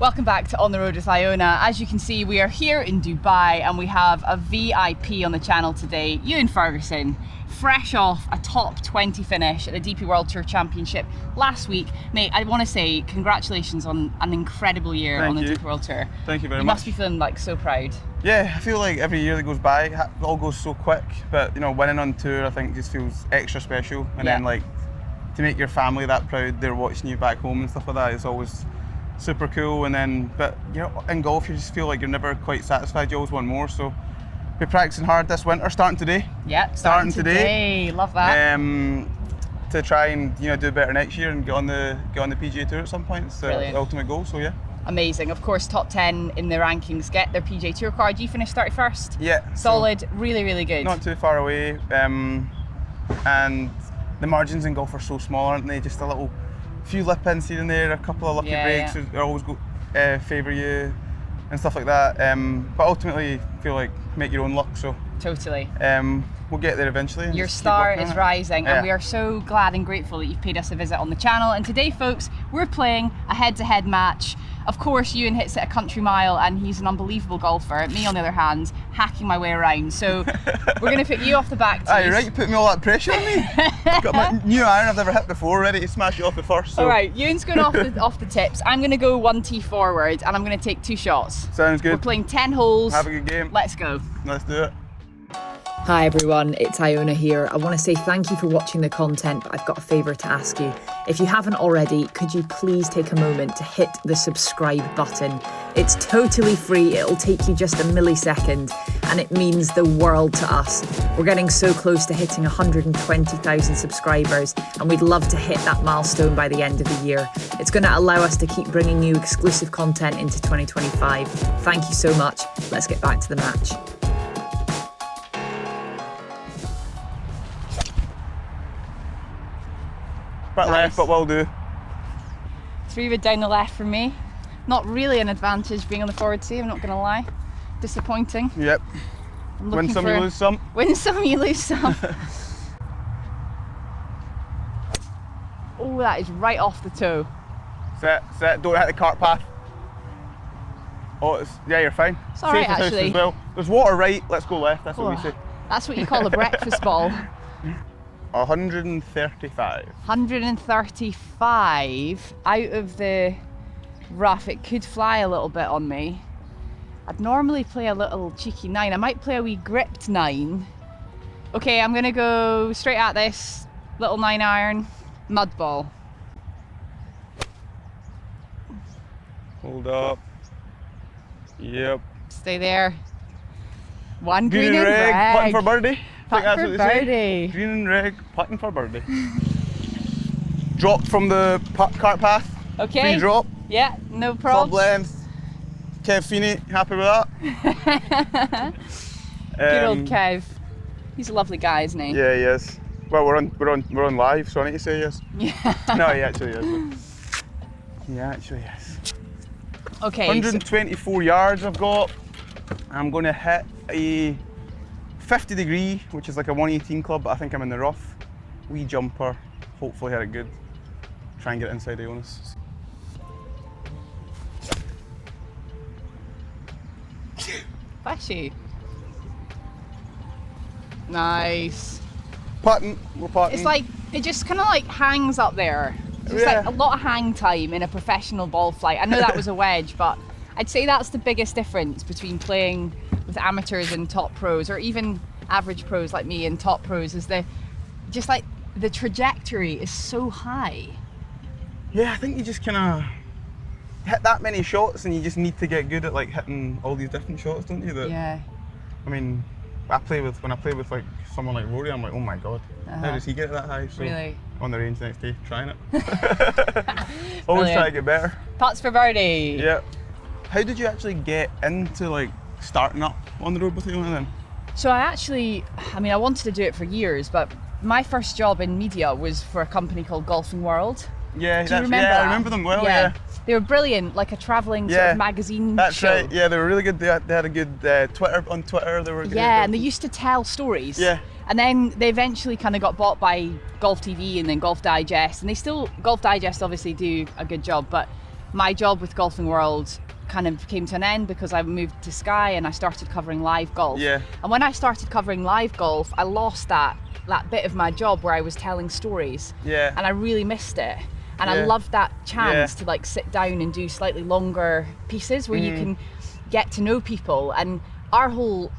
Welcome back to On the Road with Iona. As you can see, we are here in Dubai and we have a VIP on the channel today, Ewen Ferguson, fresh off a top 20 finish at the DP World Tour Championship last week. Mate, I want to say congratulations on an incredible year on the DP World Tour. Thank you very much. You must be feeling like so proud. Yeah, I feel like every year that goes by, it all goes so quick, but you know, winning on tour I think just feels extra special, and then like to make your family that proud, they're watching you back home and stuff like that, is always super cool. And then, but you know, in golf you just feel like you're never quite satisfied, you always want more, so we're practicing hard this winter, starting today. Yeah, starting today. Love that. To try and, you know, do better next year and get on the PGA Tour at some point. It's the ultimate goal, so yeah. Amazing. Of course, top 10 in the rankings get their PGA Tour card. You finished 31st? Yeah. Solid, so really, really good. Not too far away. And the margins in golf are so small, aren't they? Just a little few lip ins here and there, a couple of lucky breaks that always go favour you and stuff like that. But ultimately, I feel like make your own luck. So totally. We'll get there eventually. Your star is rising, and we are so glad and grateful that you've paid us a visit on the channel. And today, folks, we're playing a head-to-head match. Of course, Ewan hits it a country mile, and he's an unbelievable golfer. Me, on the other hand, hacking my way around. So we're going to put you off the back tees. Aye, you're right, you put me all that pressure on me. Got my new iron I've never hit before, ready to smash it off the first. So. All right, Ewan's going off the tips. I'm going to go 1 tee forward, and I'm going to take 2 shots. Sounds good. We're playing 10 holes. Have a good game. Let's go. Let's do it. Hi everyone, it's Iona here. I want to say thank you for watching the content, but I've got a favour to ask you. If you haven't already, could you please take a moment to hit the subscribe button? It's totally free, it'll take you just a millisecond, and it means the world to us. We're getting so close to hitting 120,000 subscribers, and we'd love to hit that milestone by the end of the year. It's going to allow us to keep bringing you exclusive content into 2025. Thank you so much. Let's get back to the match. Back left, but will do. 3 wood down the left from me. Not really an advantage being on the forward tee, I'm not going to lie. Disappointing. Yep. Win some, you lose some. Win some, you lose some. Oh, that is right off the toe. Set, don't hit the cart path. Oh, yeah, you're fine. It's all right, actually. As well. There's water right, let's go left, that's what we say. That's what you call a breakfast ball. 135. 135 out of the rough. It could fly a little bit on me. I'd normally play a little cheeky 9. I might play a wee gripped 9. Okay, I'm gonna go straight at this little 9 iron mud ball. Hold up. Yep. Stay there. One green and reg. reg. Putting for birdie. Putt for birdie. Green and reg, putting for birdie. Drop from the cart path. Okay. Free drop. Yeah, no problem. Top length. Kev Feeney, happy with that? Good old Kev. He's a lovely guy, isn't he? Yeah, he is. Well, we're on live, so I need to say yes. Yeah. No, he actually is. He actually is. Okay. 124 yards I've got. I'm going to hit a 50 degree, which is like a 118 club, but I think I'm in the rough. Wee jumper, hopefully hit it good. Try and get it inside Iona's. Bless you. Nice. Putting, we're putting. It's like, it just kind of like hangs up there. It's like a lot of hang time in a professional ball flight. I know that was a wedge, but I'd say that's the biggest difference between playing with amateurs and top pros, or even average pros like me and top pros, is the trajectory is so high. Yeah, I think you just kind of hit that many shots, and you just need to get good at like hitting all these different shots, don't you? Yeah. I mean, when I play with like someone like Rory, I'm like, oh my god, how does he get that high? So really? On the range next day, trying it. Always try to get better. Putts for birdie. Yeah. How did you actually get into like starting up on the road with Iona then? So I wanted to do it for years, but my first job in media was for a company called Golfing World. Yeah, do you remember that? I remember them well, yeah. They were brilliant, like a travelling sort of magazine That's show. right, yeah, they were really good. They had a good Twitter, they were good. Yeah, and they used to tell stories. Yeah. And then they eventually kind of got bought by Golf TV and then Golf Digest, and Golf Digest obviously do a good job, but my job with Golfing World kind of came to an end because I moved to Sky and I started covering live golf. Yeah. And when I started covering live golf, I lost that bit of my job where I was telling stories. Yeah. And I really missed it. And I loved that chance to like sit down and do slightly longer pieces where you can get to know people. And our whole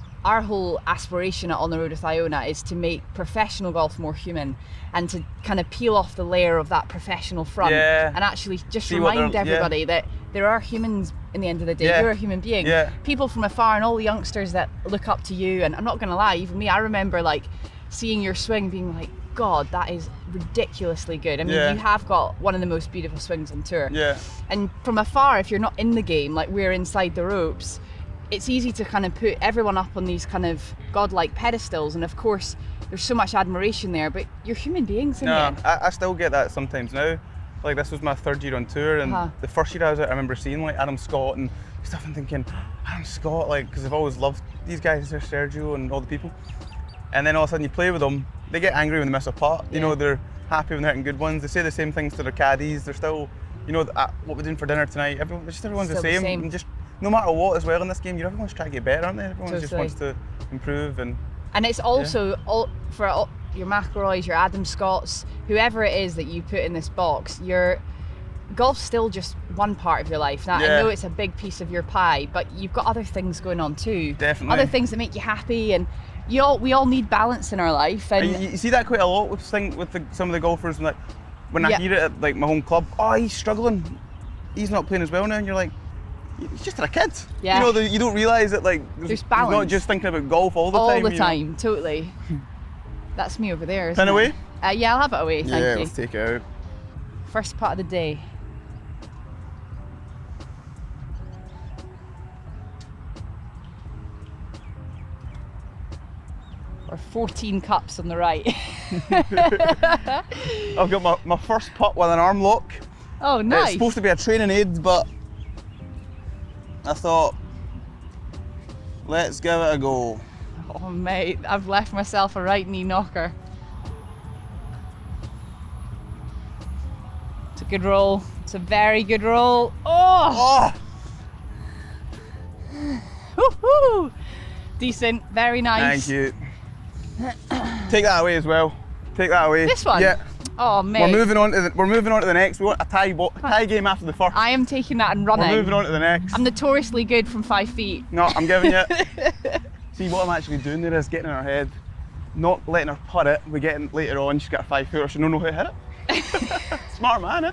aspiration at On the Road with Iona is to make professional golf more human and to kind of peel off the layer of that professional front and actually just remind everybody that there are humans in the end of the day. You're a human being. People from afar and all the youngsters that look up to you, and I'm not gonna lie, even me, I remember like seeing your swing being like, God, that is ridiculously good. I mean, you have got one of the most beautiful swings on tour. And from afar, if you're not in the game, like we're inside the ropes, it's easy to kind of put everyone up on these kind of godlike pedestals, and of course there's so much admiration there, but you're human beings in the end. I still get that sometimes now. Like this was my 3rd year on tour, and the first year I was out, I remember seeing like Adam Scott and stuff and thinking, Adam Scott, like, because I've always loved these guys, there's Sergio and all the people. And then all of a sudden you play with them, they get angry when they miss a putt. You know, they're happy when they're hitting good ones. They say the same things to their caddies. They're still, you know, what we're doing for dinner tonight, everyone's Still the same. And just no matter what as well in this game, everyone's trying to get better, aren't they? Everyone just wants to improve. And it's also for your McIlroys, your Adam Scotts, whoever it is that you put in this box, golf's still just one part of your life. Now, I know it's a big piece of your pie, but you've got other things going on too. Definitely. Other things that make you happy, and we all need balance in our life. And you see that quite a lot with some of the golfers, and like when I hear it at like my home club, oh, he's struggling, he's not playing as well now, and you're like, he's just a kid. You know, you don't realise that like there's balance. He's not just thinking about golf all the time. All the time, totally. That's me over there, isn't Pin away? Yeah, I'll have it away, thank you. Yeah, let's take it out. First putt of the day. Or 14 cups on the right. I've got my first putt with an arm lock. Oh, nice. It's supposed to be a training aid, but I thought, let's give it a go. Oh mate, I've left myself a right knee knocker. It's a good roll. It's a very good roll. Oh! Woo-hoo! Decent, very nice. Thank you. Take that away as well. Take that away. This one? Yeah. Oh mate. We're moving on to the next. We want a tie game after the first. I am taking that and running. We're moving on to the next. I'm notoriously good from 5 feet. No, I'm giving you. See, what I'm actually doing there is getting in her head, not letting her putt it. We get in later on, she's got a 5-footer, she don't know how to hit it. Smart man, eh?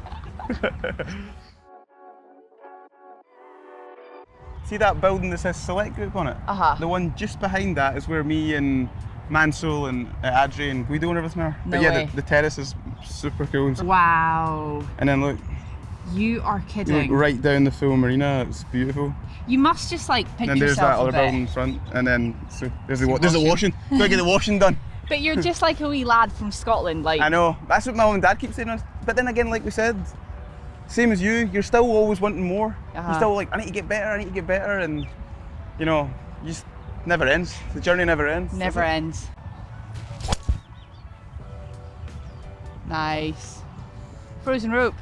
See that building that says Select Group on it? The one just behind that is where me and Mansell and Adri and Guido and everything are. No but yeah, way. the terrace is super cool. Wow. And then look. You are kidding. Look right down the full marina, it's beautiful. You must just like pinch And then there's yourself that other a bit. building in front, and then so there's the washing. Gotta get the washing done. But you're just like a wee lad from Scotland, like. I know, that's what my mum and dad keep saying. But then again, like we said, same as you're still always wanting more. You're still like, I need to get better, and you know, you just never ends. The journey never ends. Never ends. Nice. Frozen rope.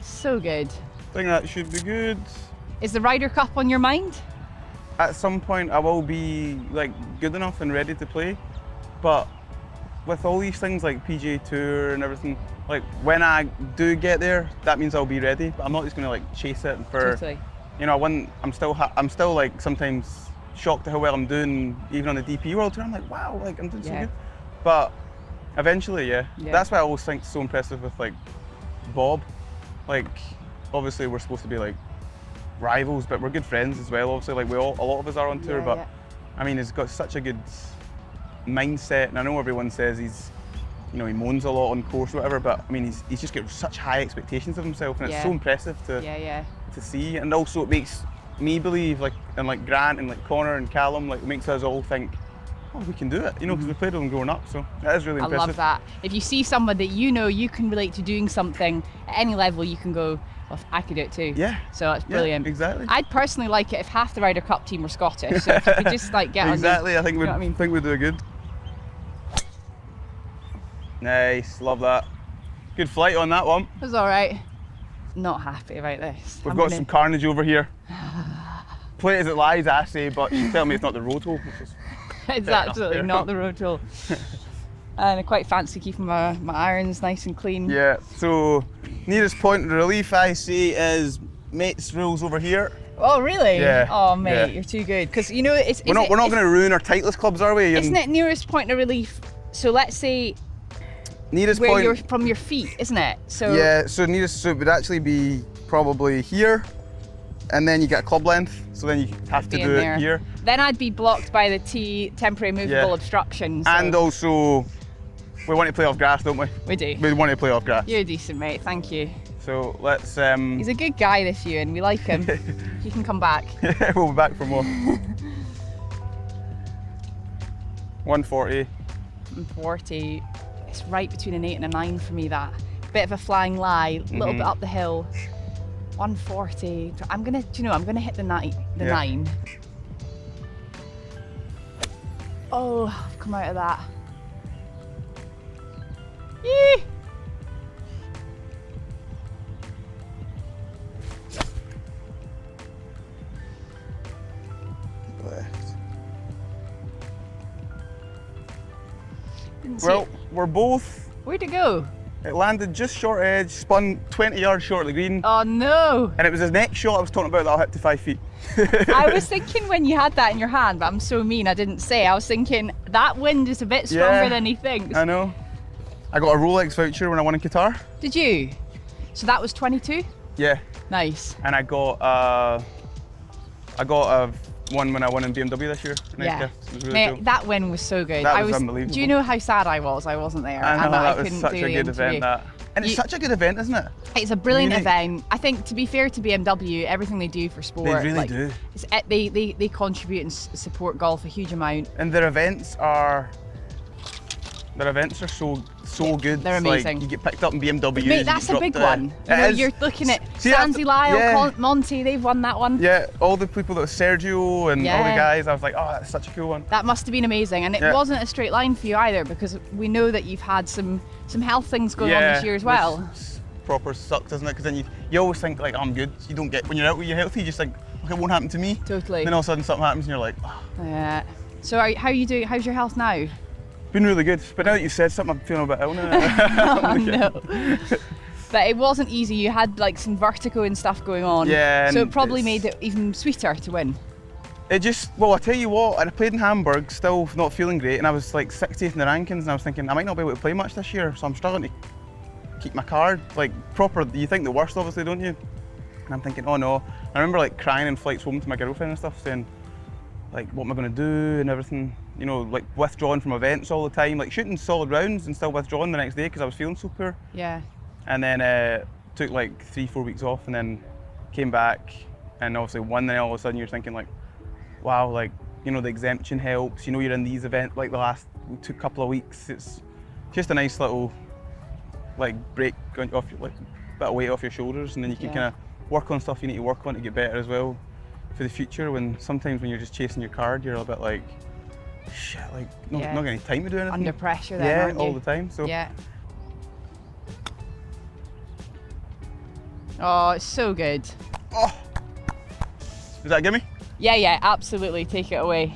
So good. I think that should be good. Is the Ryder Cup on your mind? At some point I will be like good enough and ready to play, but with all these things like PGA Tour and everything, like when I do get there, that means I'll be ready. But I'm not just gonna like chase it for. Totally. You know, I'm still like sometimes shocked at how well I'm doing, even on the DP World Tour. I'm like, wow, like I'm doing so good. But eventually, that's why I always think it's so impressive with like Bob. Like, obviously we're supposed to be like rivals, but we're good friends as well. Obviously, like a lot of us are on tour. But I mean, he's got such a good mindset, and I know everyone says he's, you know, he moans a lot on course or whatever. But I mean, he's just got such high expectations of himself, and it's so impressive to see. And also, it makes me believe, like, and like Grant and like Connor and Callum, like, it makes us all think, oh, we can do it, you know, because we played with them growing up. So that is really impressive. I love that. If you see someone that you know you can relate to doing something at any level, you can go, well, I could do it too. Yeah. So it's brilliant. Yeah, exactly. I'd personally like it if half the Ryder Cup team were Scottish. So if you could just like get exactly. on. I think we'd do good. Nice, love that. Good flight on that one. It was all right. not happy about this. We've got some carnage over here. Play it as it lies, I say, but you tell me it's not the road hole. Which is It's absolutely not the road hole. And I quite fancy keeping my irons nice and clean. Yeah, so nearest point of relief I see is mate's rules over here. Oh really? Yeah. Oh mate, Yeah. you're too good. Because you know We're not going to ruin our Titleist clubs, are we? Isn't it nearest point of relief? So let's say Nearest where point. you're from your feet, isn't it? So Yeah, so it would actually be probably here, and then you get club length, so then you have to be do in it there. here. Then I'd be blocked by the temporary movable Yeah. obstructions. So And also, we want to play off grass, don't we? we do. We want to play off grass. You're decent, mate. Thank you. So let's. He's a good guy, this Ewan. We like him. He can come back. We'll be back for more. 140. 40. It's right between an 8 and a 9 for me, that. Bit of a flying lie, a little bit up the hill. 140. I'm gonna hit the 9. The Yeah. 9. Oh, I've come out of that. Yee! Left. Didn't see Well, it. we're both. Where'd it go? It landed just short edge, spun 20 yards short of the green, Oh no! and it was his next shot I was talking about that I'll hit to 5 feet. I was thinking when you had that in your hand, but I'm so mean I didn't say. I was thinking that wind is a bit stronger Yeah. than he thinks. I know. I got a Rolex voucher when I won in Qatar. Did you? So that was 22? Yeah, Nice. and I got a one when I won in BMW this year. Nice Yeah. gift. It was really Mate, cool. that win was so good. That I was unbelievable. Do you know how sad I was? I wasn't there. I know, and that was couldn't such do a the good interview. event, that. And it's You- such a good event, isn't it? It's a brilliant Unique. event. I think, to be fair to BMW, everything they do for sport, They really do. They contribute and support golf a huge amount. And their events are so good. they're It's like amazing. you get picked up in BMW. Mate, that's a big one. You know, you're looking at See, that's- Sandy Lyle, yeah. Monty, they've won that one. Yeah, all the people that were Sergio and all the Yeah. guys, I was like, oh, that's such a cool one. That must have been amazing, and it Yeah. wasn't a straight line for you either, because we know that you've had some health things going on this year as well. Which proper sucks, doesn't it? Because then you always think like, oh, I'm good. You don't get, when you're out with your healthy, you just think, okay, it won't happen to me. Totally. Then all of a sudden something happens and you're like, oh. Yeah. So how are you doing? How's your health now? Been really good. But now that you've said something, I'm feeling a bit ill now. Oh no. But it wasn't easy. You had like some vertigo and stuff going on. Yeah, So and it probably it's- made it even sweeter to win. It just, well, I tell you what, I played in Hamburg, still not feeling great, and I was like 60th in the rankings, and I was thinking, I might not be able to play much this year, so I'm struggling to keep my card, like proper, you think the worst obviously, don't you? And I'm thinking, oh no. I remember like crying in flights home to my girlfriend and stuff, saying, like, what am I going to do and everything, you know, like withdrawing from events all the time, like shooting solid rounds and still withdrawing the next day because I was feeling so poor. Yeah. And then took like 3-4 weeks off and then came back and obviously won, then all of a sudden you're thinking like, wow, like, you know, the exemption helps, you know, you're in these events like the last couple of weeks, it's just a nice little like break off your, like a bit of weight off your shoulders, and then you can Yeah. kind of work on stuff you need to work on to get better as well for the future, when sometimes when you're just chasing your card you're a bit like, shit, like not getting any time to do anything. Under pressure then, yeah, aren't all you? the time. So Yeah. Oh, it's so good. oh, is that a gimme? Yeah, absolutely. Take it away.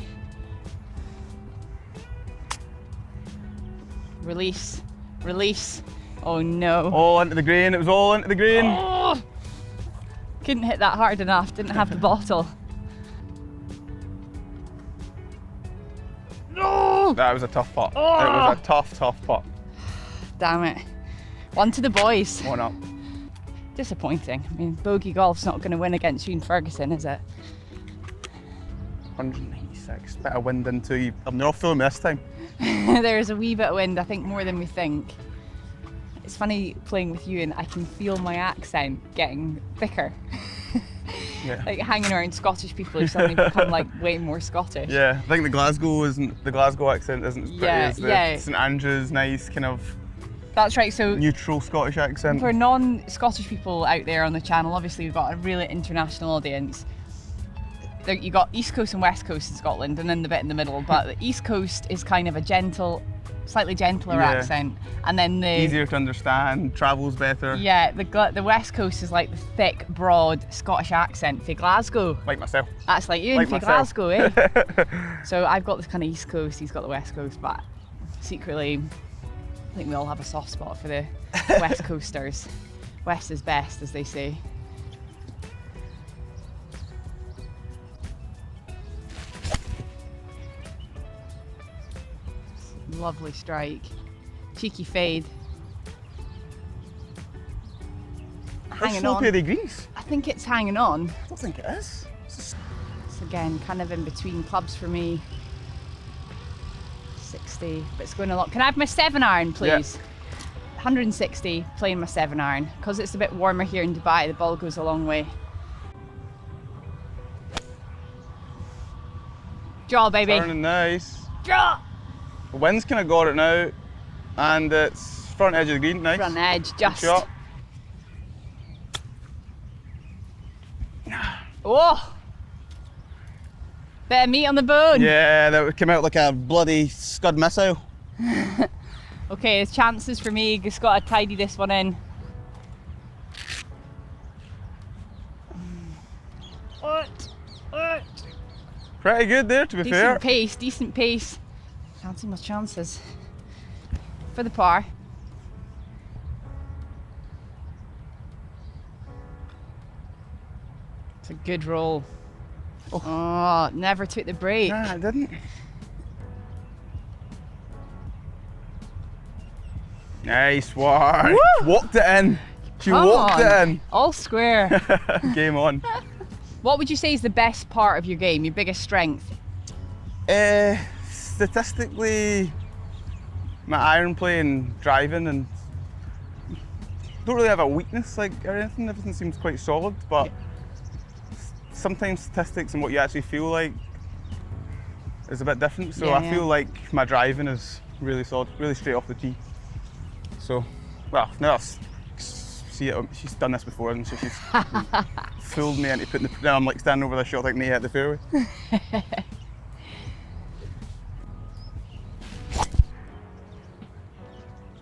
Release. Oh no. All into the green, it was all into the green. Oh! Couldn't hit that hard enough, didn't have the bottle. No! That was a tough putt. Oh. It was a tough putt. Damn it. One to the boys. 1 up. Disappointing. I mean, bogey golf's not going to win against Ewen Ferguson, is it? 196. Bit of wind into you. I'm not feeling me this time. There's a wee bit of wind, I think more than we think. It's funny playing with you, and I can feel my accent getting thicker. Yeah. Like hanging around Scottish people who suddenly become like way more Scottish. Yeah, I think the Glasgow accent isn't as pretty as the St Andrews nice kind of That's right. So neutral Scottish accent. for non-Scottish people out there on the channel, obviously we've got a really international audience. You got East Coast and West Coast in Scotland, and then the bit in the middle. But the East Coast is kind of a gentle slightly gentler Yeah. accent, and then the Easier to understand, travels better. yeah, the West Coast is like the thick, broad Scottish accent for Glasgow. Like myself. That's like you Like for myself. Glasgow, eh? So I've got the kind of East Coast, he's got the West Coast, but secretly, I think we all have a soft spot for the West Coasters. West is best, as they say. Lovely strike. Cheeky fade. Hanging Slow on. pair of greens. I think it's hanging on. I don't think it is. It's again kind of in between clubs for me. 60, but it's going a lot. Can I have my 7-iron, please? Yeah. 160, playing my 7-iron. Because it's a bit warmer here in Dubai, the ball goes a long way. Draw, baby. Turning nice. Draw! The wind's kind of got it now, and it's front edge of the green. Nice. Front edge, Good just. shot. Oh! Bit of meat on the bone. Yeah, that would come out like a bloody Scud missile. Okay, there's chances for me. Just got to tidy this one in. Pretty good there, to be fair. Decent pace. Fancy my chances. For the par. It's a good roll. Oh, never took the break. Nah, I didn't. Nice one. Woo! Walked it in. She Come walked on. it in. All square. Game on. What would you say is the best part of your game, your biggest strength? Statistically, my iron play and driving, and don't really have a weakness like or anything. Everything seems quite solid, but sometimes statistics and what you actually feel like is a bit different. So I feel like my driving is really solid, really straight off the tee. So, well, now I see it. She's done this before, and so she's fooled me into putting the. Now I'm like standing over the shot like knee at the fairway.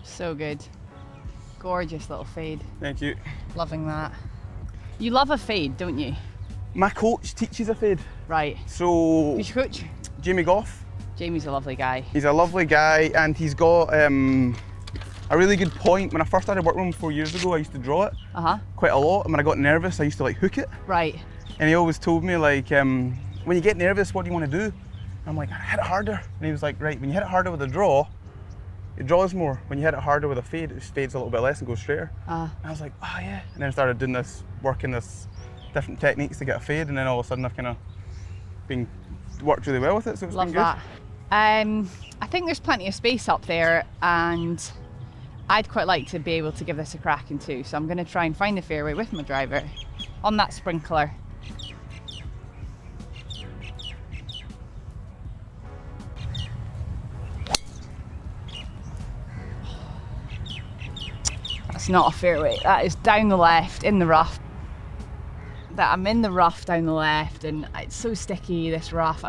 So good. Gorgeous little fade. Thank you. Loving that. You love a fade, don't you? My coach teaches a fade. Right. So, Who's your coach? Jamie Goff. Jamie's a lovely guy. He's a lovely guy, and he's got a really good point. When I first started working with him 4 years ago, I used to draw it quite a lot, and when I got nervous, I used to like hook it. Right. And he always told me like, when you get nervous, what do you want to do? And I'm like, hit it harder. And he was like, right, when you hit it harder with a draw, it draws more. When you hit it harder with a fade, it fades a little bit less and goes straighter. And I was like, oh yeah. And then I started doing this, working this different techniques to get a fade, and then all of a sudden I've kind of worked really well with it. So it's Love been good. that. I think there's plenty of space up there, and I'd quite like to be able to give this a cracking too. So I'm going to try and find the fairway with my driver on that sprinkler. That's not a fairway. That is down the left in the rough. That I'm in the rough down the left, and it's so sticky, this rough.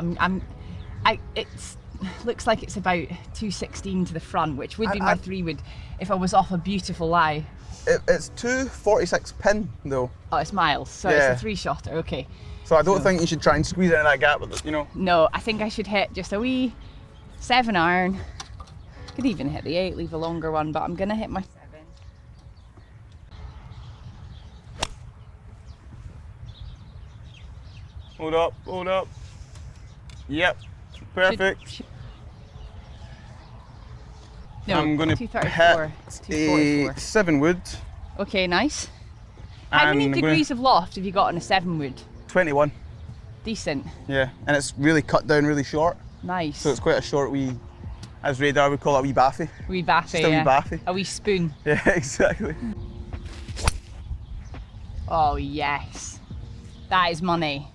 It's looks like it's about 216 to the front, which would be my 3-wood if I was off a beautiful lie. It's 246 pin though. Oh, it's miles, so Yeah. it's a 3-shotter. Okay. So I don't think you should try and squeeze it in that gap with it, you know. No, I think I should hit just a wee 7-iron. Could even hit the 8, leave a longer one, but I'm gonna hit my 7. Hold up, hold up. Yep, perfect. No, I'm going to 234. hit It's a 244. 7-wood. Okay, nice. How and many I'm gonna- degrees of loft have you got on a 7-wood? 21. Decent. Yeah, and it's really cut down really short. Nice. So it's quite a short wee, as radar would call it, a wee baffy. Wee baffy, Just a wee yeah. baffy. A wee spoon. Yeah, exactly. Oh yes, that is money.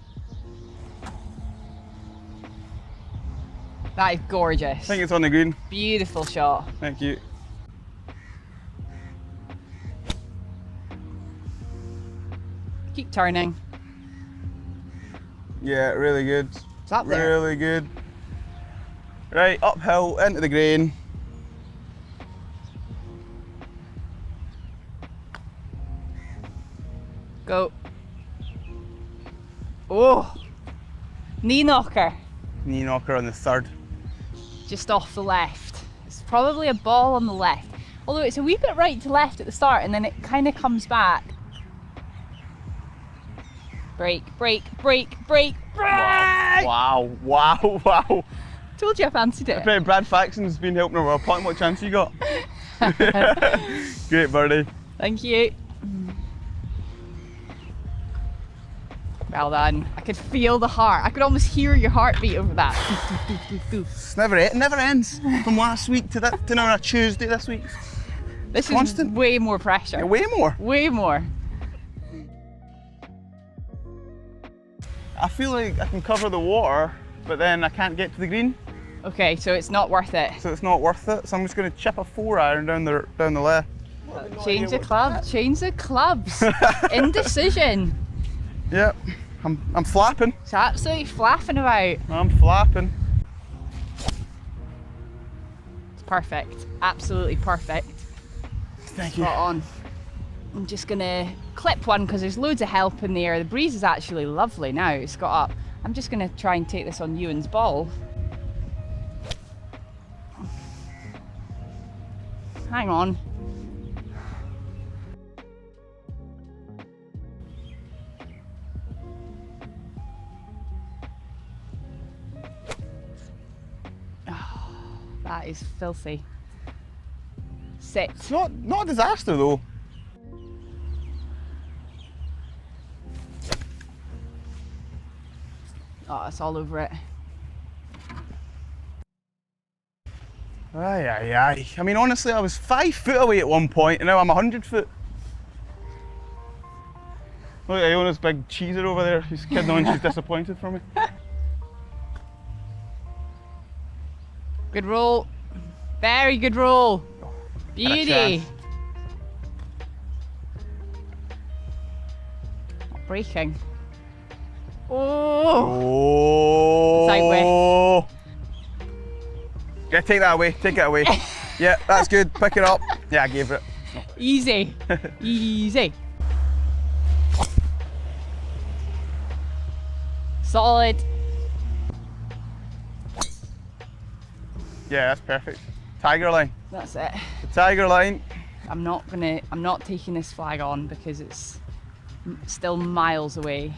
That is gorgeous. I think it's on the green. Beautiful shot. Thank you. Keep turning. Yeah, really good. It's up there. Really good. Right, uphill, into the green. Oh, knee knocker. Knee knocker on the third. Just off the left. It's probably a ball on the left. Although it's a wee bit right to left at the start and then it kind of comes back. Break, break, break, break, break! Wow, wow, wow. Told you I fancied it. I bet Brad Faxon's been helping her with a putt. What chance you got? Great birdie. Thank you. Well done. I could feel the heart. I could almost hear your heartbeat over that. It's never ends. From last week to now on a Tuesday this week. This constant. is way more pressure. Yeah, way more. Way more. I feel like I can cover the water, but then I can't get to the green. Okay, so it's not worth it. So it's not worth it. So I'm just going to chip a 4-iron down the left. Change the club. Change the clubs. Indecision. Yep. I'm flapping. It's absolutely flapping about. I'm flapping. It's perfect. Absolutely perfect. Thank you. Spot on. I'm just gonna clip one because there's loads of help in the air. The breeze is actually lovely now. It's got up. I'm just gonna try and take this on Ewan's ball. Hang on. Oh, that is filthy. Sit. It's not a disaster though. Oh, it's all over it. Aye, aye, aye. I mean, honestly, I was 5 foot away at one point, and now I'm 100 foot. Look at Iona's big cheeser over there. She's kidding on, she's disappointed for me. Good roll. Very good roll. Beauty. chance. Not breaking. Oh. Oh. Sideway. Yeah, take that away. Take it away. Yeah, that's good. Pick it up. Yeah, I gave it. Easy. Easy. Solid. Yeah, that's perfect. Tiger line. That's it. The tiger line. I'm not taking this flag on because it's still miles away.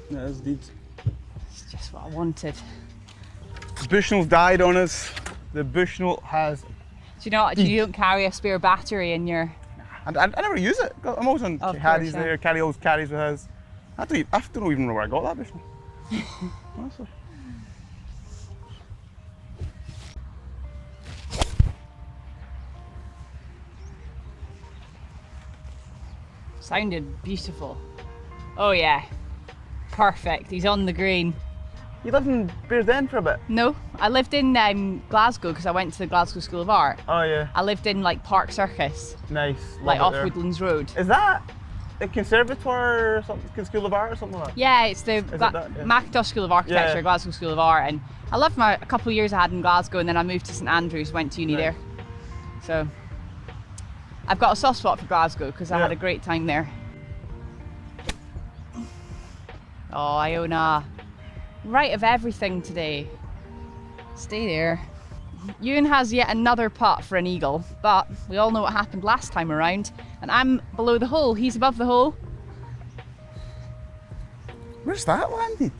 Yeah, that's deed. It's just what I wanted. The Bushnell's died on us. The Bushnell has. Do you know what? You don't carry a spare battery in your. I never use it. I'm always on Of caddies course, yeah. there. Caddy always carries with his. I don't even know where I got that Bushnell. Honestly. Sounded beautiful. Oh yeah. Perfect. He's on the green. You lived in Bearsden for a bit? No, I lived in Glasgow because I went to the Glasgow School of Art. Oh yeah. I lived in like Park Circus, Nice. like Love off it there. Woodlands Road. Is that a conservatoire or something? School of Art or something like that? Yeah, it's the that? Yeah. Macintosh School of Architecture, Yeah. Glasgow School of Art, and I loved a couple of years I had in Glasgow, and then I moved to St Andrews, went to uni Nice. there. So I've got a soft spot for Glasgow because I Yeah. had a great time there. Oh, Iona, right of everything today. Stay there. Ewan has yet another putt for an eagle, but we all know what happened last time around, and I'm below the hole, he's above the hole. Where's that landed?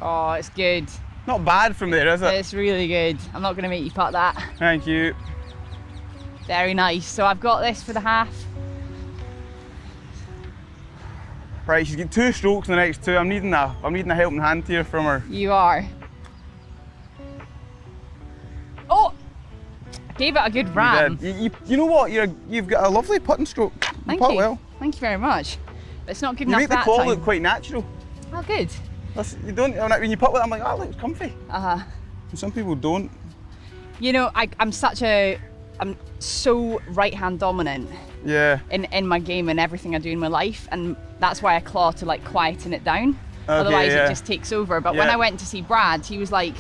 Oh, it's good. Not bad from there, is it? It's really good. I'm not going to make you putt that. Thank you. Very nice. So I've got this for the half. Right, she's got 2 strokes in the next 2. I'm needing a helping hand here from her. You are. Oh! I gave it a good ram. You know what? You've got a lovely putting stroke. You Thank putt you. well. Thank you very much. But it's not good You enough make the that claw time. look quite natural. Oh, good. You don't. When you putt with it, I'm like, oh, it looks comfy. Uh-huh. And some people don't. You know, I'm so right-hand dominant Yeah. in my game and everything I do in my life, and that's why I claw to like quieten it down. Otherwise yeah. it just takes over. But when Yeah. I went to see Brad, he was like,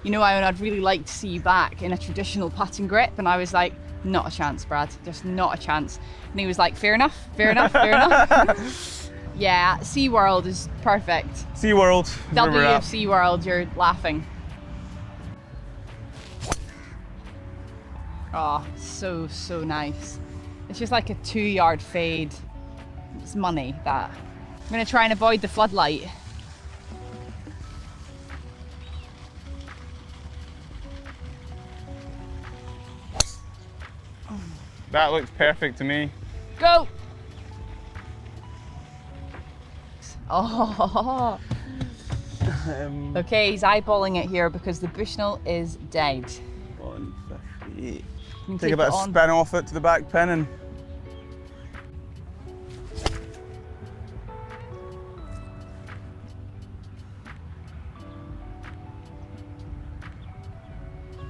you know, Iona, I'd really like to see you back in a traditional putting grip. And I was like, not a chance, Brad, just not a chance. And he was like, fair enough, fair enough, fair enough. Yeah, SeaWorld is perfect. SeaWorld. is where we're W at. of SeaWorld, you're laughing. Oh, so nice. It's just like a 2-yard fade. It's money, that. I'm gonna try and avoid the floodlight. That looks perfect to me. Go! Oh. Okay, he's eyeballing it here because the Bushnell is dead. 150. You can Take a bit it of on. spin off it to the back pin and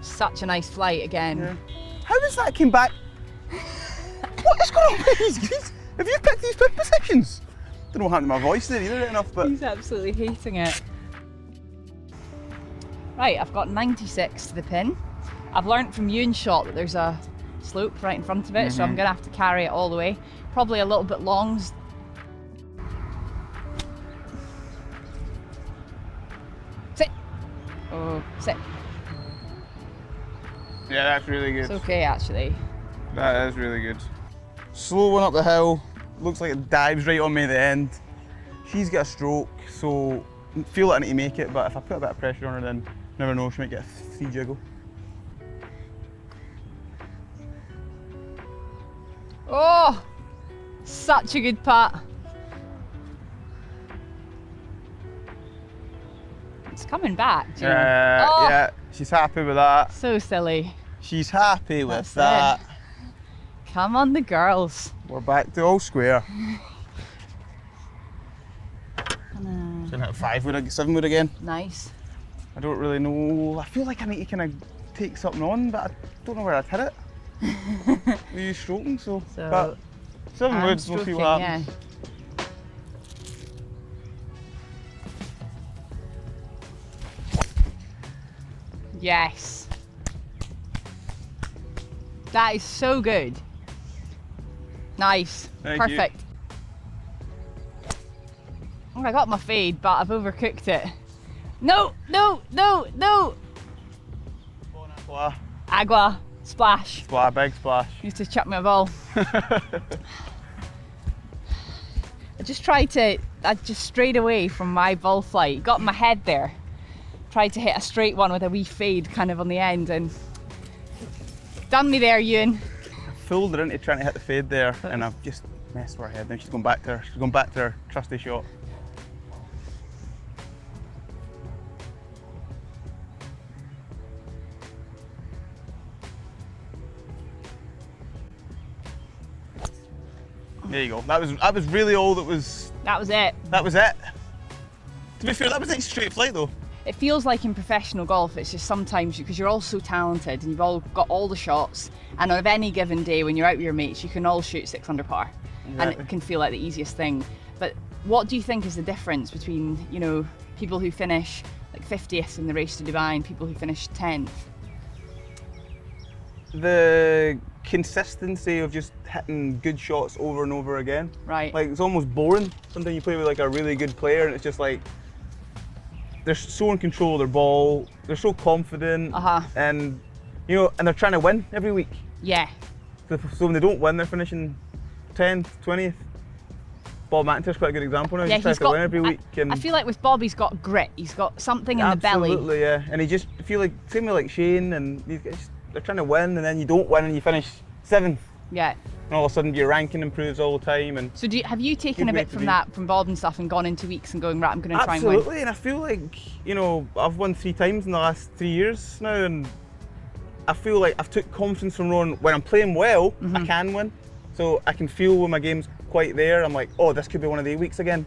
Such a nice flight again. yeah. How does that came back? What is going on with these? Have you picked these pin positions? Don't know what happened to my voice there either enough, but He's absolutely hating it. Right, I've got 96 to the pin. I've learnt from Ewan's shot that there's a slope right in front of it, so I'm gonna have to carry it all the way. Probably a little bit long. Sit. Oh, sit. yeah, that's really good. It's okay actually. That is really good. Slow one up the hill. Looks like it dives right on me at the end. She's got a stroke, so I feel like I need to make it, but if I put a bit of pressure on her, then never know, she might get a 3 jiggle. Oh, such a good putt. It's coming back, do you know? Oh, Yeah, she's happy with that. so silly. She's happy with That's that. Come on, the girls. We're back to all square. No. Should hit 5 wood, 7 wood again. Nice. I don't really know. I feel like I need to kind of take something on, but I don't know where I'd hit it. With you stroking, so. But 7 I'm woods, we'll see stroking, what happens. Yeah. Yes. That is so good. Nice. Thank you. Perfect. Oh, I got my fade, but I've overcooked it. No, no, no, no. Splah, Agua. Splash. splah, big splash. Used to chuck me a ball. I just strayed away from my ball flight. Got my head there. Tried to hit a straight one with a wee fade kind of on the end and done me there, Ewan. Fooled her into trying to hit the fade there, and I've just messed with her head. Now she's going back to her trusty shot. There you go. That was really all that was. That was it. That was it. To be fair, that was a nice straight flight though. It feels like in professional golf, it's just sometimes because you're all so talented and you've all got all the shots, and on any given day when you're out with your mates, you can all shoot 6 under par, and Exactly. it can feel like the easiest thing. But what do you think is the difference between, you know, people who finish like 50th in the race to Dubai and people who finish 10th? The consistency of just hitting good shots over and over again. Right. Like, it's almost boring. Sometimes you play with like a really good player and it's just like they're so in control of their ball, they're so confident, and you know, and they're trying to win every week. Yeah. So when they don't win, they're finishing 10th, 20th. Bob McIntyre's quite a good example now. He just tries to win every week. I feel like with Bob, he's got grit. He's got something in the belly. Absolutely, yeah. And he just I feel like same with like Shane, and they're trying to win, and then you don't win, and you finish 7th. Yeah. And all of a sudden your ranking improves all the time. And So have you taken a Good way bit to from be. that, from Bob and stuff, and gone into weeks and going, right, I'm going to try and win? absolutely, and I feel like, you know, I've won 3 times in the last 3 years now, and I feel like I've took confidence from Ron. When I'm playing well, I can win. So I can feel when my game's quite there, I'm like, oh, this could be one of the weeks again.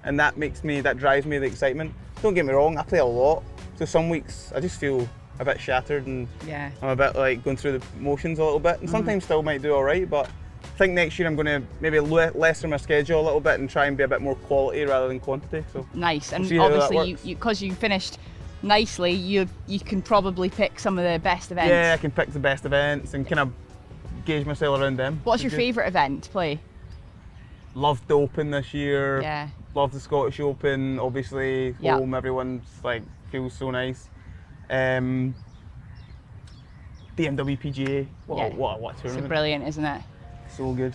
And that drives me the excitement. Don't get me wrong, I play a lot. So some weeks I just feel a bit shattered and Yeah. I'm a bit like going through the motions a little bit. And sometimes still might do all right, but think next year I'm going to maybe lessen my schedule a little bit and try and be a bit more quality rather than quantity. So nice, and we'll obviously because you finished nicely, you can probably pick some of the best events. Yeah, I can pick the best events and kind of gauge myself around them. What's your favourite event to play? Loved the Open this year. Yeah. Loved the Scottish Open. Obviously, home, everyone's like feels so nice. BMW PGA. What a tournament. It's brilliant, isn't it? So good.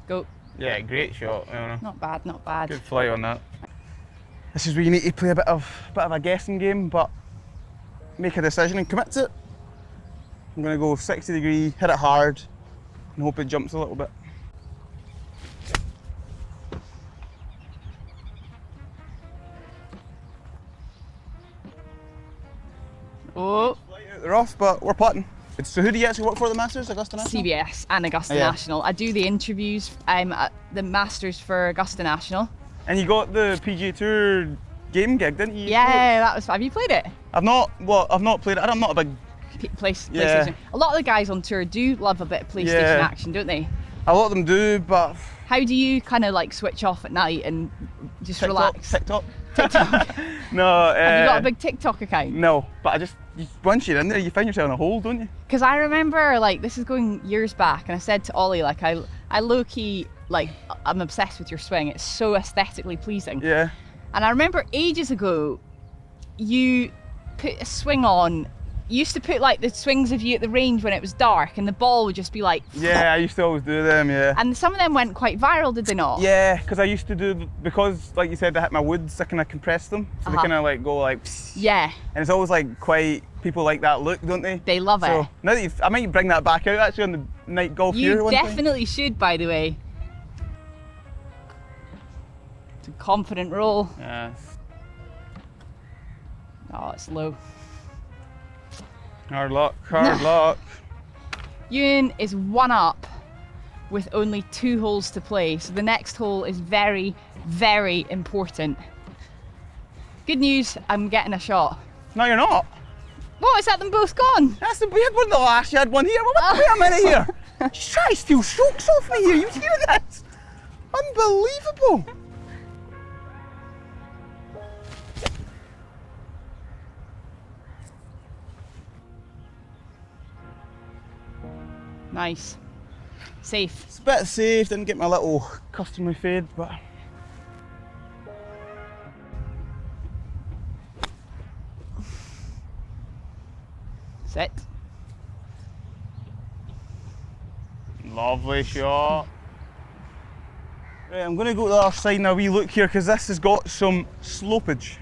Go. Yeah, great shot. Iona. Not bad, not bad. Good flight on that. This is where you need to play a bit of a guessing game, but make a decision and commit to it. I'm going to go 60 degree, hit it hard, and hope it jumps a little bit. Oh. They're off, but we're putting. So who do you actually work for, the Masters, Augusta National? CBS and Augusta National. I do the interviews at the Masters for Augusta National. And you got the PGA Tour game gig, didn't you? Yeah, that was fun. Have you played it? I've not played it. I'm not a big... PlayStation. A lot of the guys on tour do love a bit of PlayStation action, don't they? A lot of them do, but... How do you kind of like switch off at night and just relax? TikTok. Have No. you got a big TikTok account? No, but once you're in there, you find yourself in a hole, don't you? Because I remember, like, this is going years back, and I said to Ollie, like, I low-key, like, I'm obsessed with your swing. It's so aesthetically pleasing. Yeah. And I remember ages ago, you put a swing on. You used to put like the swings of you at the range when it was dark, and the ball would just be like. Yeah, I used to always do them. Yeah. And some of them went quite viral, did they not? Yeah, because I used to do, because like you said, I hit my woods, I kind of compress them, so they kind of like go like. Yeah. And it's always like quite, people like that look, don't they? They love it. So now that I might bring that back out actually on the night golf here. You definitely should, by the way. It's a confident roll. Yeah. Oh, it's low. Hard luck, hard luck. Ewan is 1 up with only 2 holes to play, so the next hole is very, very important. Good news, I'm getting a shot. No, you're not. What, is that them both gone? That's the weird one, the last. You had one here. Wait a minute here. Just try to steal strokes off me here. You hear that? Unbelievable. Nice. Safe. It's a bit safe, didn't get my little customary fade, but... Sit. Lovely shot. Right, I'm going to go to the other side and a wee look here because this has got some slopage.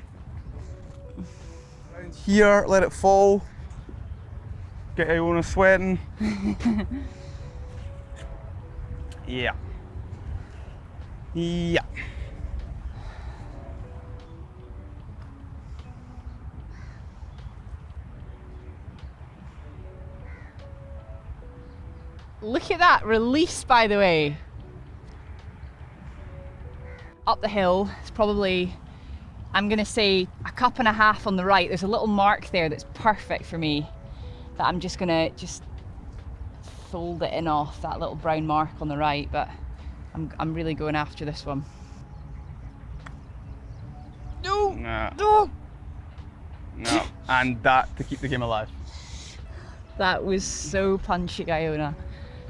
Around here, let it fall. Get Iona sweating. Yeah. Yeah. Look at that release, by the way. Up the hill, it's probably, I'm gonna say, a cup and a half on the right. There's a little mark there that's perfect for me, that I'm just gonna fold it in off, that little brown mark on the right, but I'm really going after this one. No! Nah. No! No. And that to keep the game alive. That was so punchy, Iona.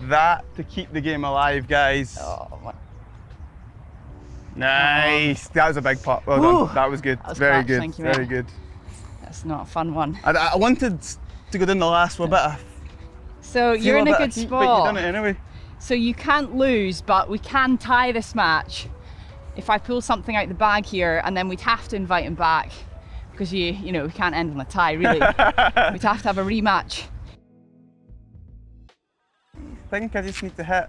That to keep the game alive, guys. Oh my. Nice. That was a big putt. Well Ooh, done. That was good. that was Very clutch, good. thank you, Very mate. good. That's not a fun one. I wanted to go down the last one, but So you're in a good but you spot. done it anyway. So you can't lose, but we can tie this match if I pull something out the bag here, and then we'd have to invite him back because you know we can't end on a tie really. We'd have to have a rematch. I think I just need to hit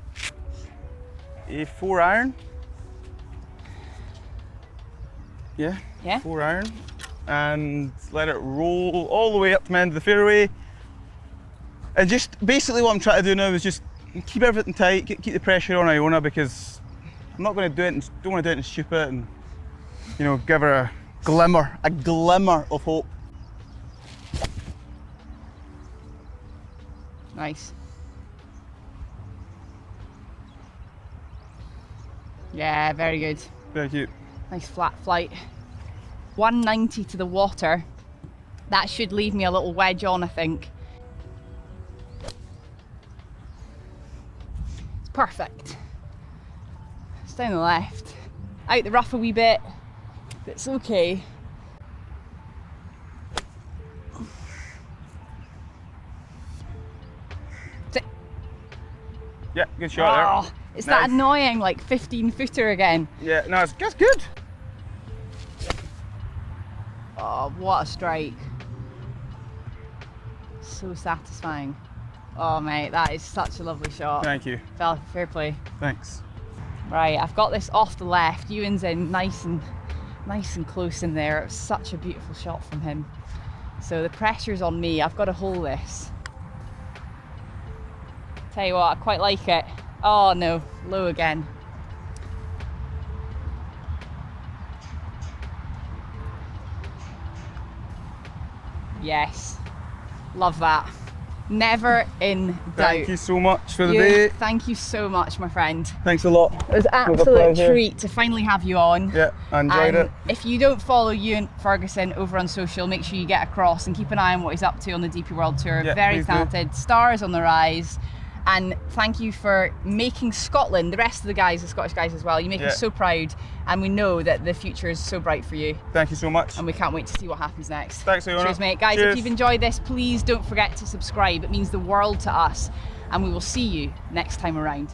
a 4 iron. Yeah. Yeah. 4 iron, and let it roll all the way up to the end of the fairway. And just basically what I'm trying to do now is just keep everything tight, keep the pressure on Iona, because I'm not going to do it and don't want to do it and stupid and, you know, give her a glimmer of hope. Nice. Yeah, very good. Thank you. Nice flat flight. 190 to the water. That should leave me a little wedge on, I think. It's perfect. It's down the left. Out the rough a wee bit. It's okay. Yeah, good shot Oh, it's that annoying like 15 footer again. there. Yeah, no, it's good. Oh, what a strike. So satisfying. Oh mate, that is such a lovely shot. Thank you. Fair play. Thanks. Right, I've got this off the left. Ewan's in nice and close in there. It was such a beautiful shot from him. So the pressure's on me. I've got to hold this. Tell you what, I quite like it. Oh no, low again. Yes, love that. Never in doubt. Thank you so much for the day. Thank you so much, my friend. Thanks a lot. It was an absolute treat to finally have you on. Yeah, I enjoyed it. If you don't follow Ewen Ferguson over on social, make sure you get across and keep an eye on what he's up to on the DP World Tour. Yeah, Very please talented, stars on the rise. And thank you for making Scotland, the rest of the guys, the Scottish guys as well, you make us so proud, and we know that the future is so bright for you. Thank you so much. And we can't wait to see what happens next. Thanks, Iona. Cheers, mate. Guys, Cheers. if you've enjoyed this, please don't forget to subscribe. It means the world to us. And we will see you next time around.